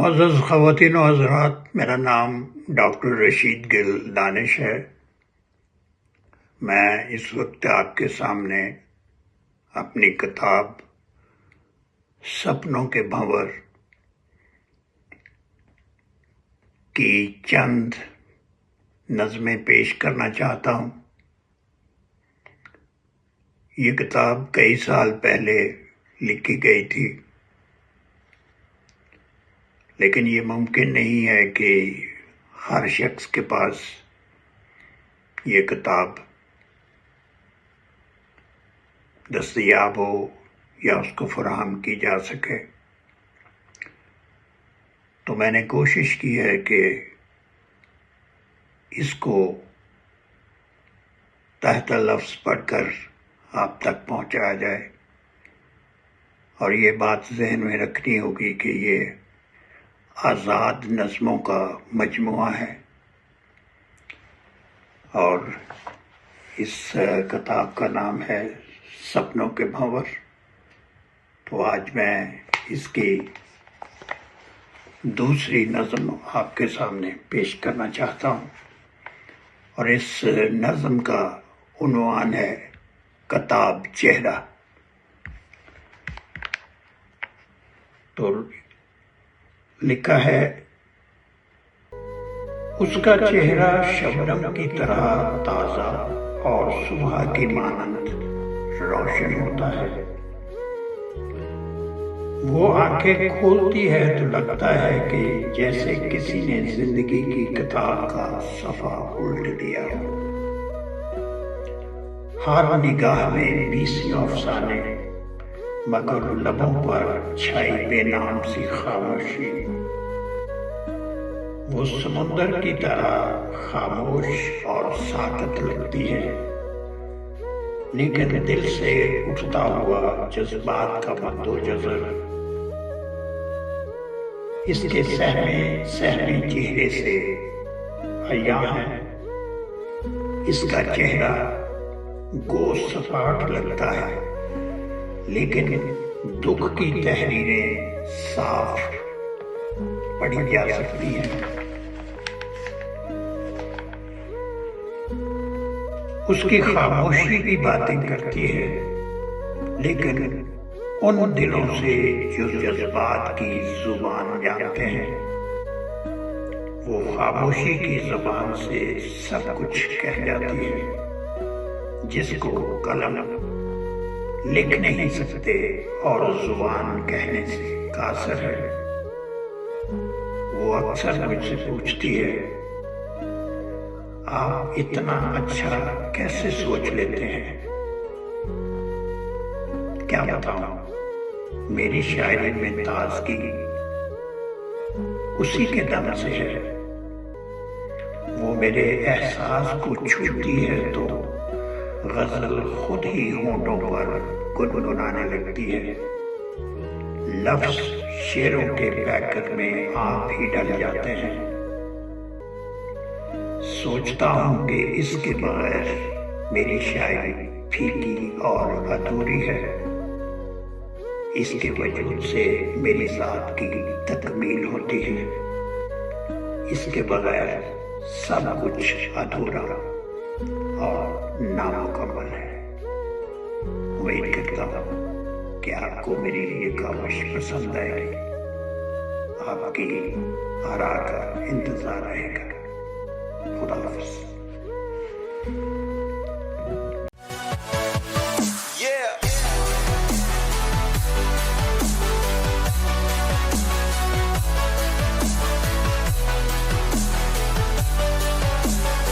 معزز خواتین و حضرات، میرا نام ڈاکٹر رشید گل دانش ہے۔ میں اس وقت آپ کے سامنے اپنی کتاب سپنوں کے بھنور کی چند نظمیں پیش کرنا چاہتا ہوں۔ یہ کتاب کئی سال پہلے لکھی گئی تھی، لیکن یہ ممکن نہیں ہے کہ ہر شخص کے پاس یہ کتاب دستیاب ہو یا اس کو فراہم کی جا سکے۔ تو میں نے کوشش کی ہے کہ اس کو تحت لفظ پڑھ کر آپ تک پہنچایا جائے، اور یہ بات ذہن میں رکھنی ہوگی کہ یہ آزاد نظموں کا مجموعہ ہے، اور اس کتاب کا نام ہے سپنوں کے بھنور۔ تو آج میں اس کی دوسری نظم آپ کے سامنے پیش کرنا چاہتا ہوں، اور اس نظم کا عنوان ہے کتاب چہرہ۔ تو لکھا ہے، اس کا چہرہ شبنم کی طرح تازہ اور صبح کی مانند روشن ہوتا ہے۔ وہ آنکھیں کھولتی ہے تو لگتا ہے کہ جیسے کسی نے زندگی کی کتاب کا صفحہ الٹ دیا ہو۔ ہر نگاہ میں بیسیوں افسانے، مگر لبوں پر چھائی بے نام سی خاموشی۔ وہ سمندر کی طرح خاموش اور ساکت لگتی ہے، لیکن دل سے اٹھتا ہوا جذبات کا مد و جزر اس کے سہمے چہرے سے عیاں ہے۔ اس کا چہرہ گو سپاٹ لگتا ہے، لیکن دکھ کی تحریریں صاف پڑھی جا سکتی ہیں۔ اس کی خاموشی بھی باتیں کرتی ہے، لیکن ان دلوں سے جو جذبات کی زبان جانتے ہیں، وہ خاموشی کی زبان سے سب کچھ کہہ جاتی ہے، جس کو قلم لکھ نہیں سکتے اور زبان کہنے سے قاصر ہے۔ وہ اکثر مجھ سے پوچھتی ہے، آپ اتنا اچھا کیسے سوچ لیتے ہیں؟ کیا بتاؤں، میری شاعری میں تازگی اسی کے دم سے ہے۔ وہ میرے احساس کو چھوتی ہے تو غزل خود ہی ہونٹوں پر گنگنانے لگتی ہے۔ لفظ شعروں کے پیکر میں آپ ہی ڈل جاتے ہیں۔ سوچتا ہوں کہ اس کے بغیر میری شاعری پھیکی اور ادھوری ہے۔ اس کے وجود سے میری ذات کی تکمیل ہوتی ہے۔ اس کے بغیر سب کچھ ادھورا اور نامکمل ہے۔ امید کرتا ہوں کہ آپ کو میری یہ کاوش پسند آئے گی۔ آپ کی آراء کا انتظار رہے گا۔ خدا حافظ۔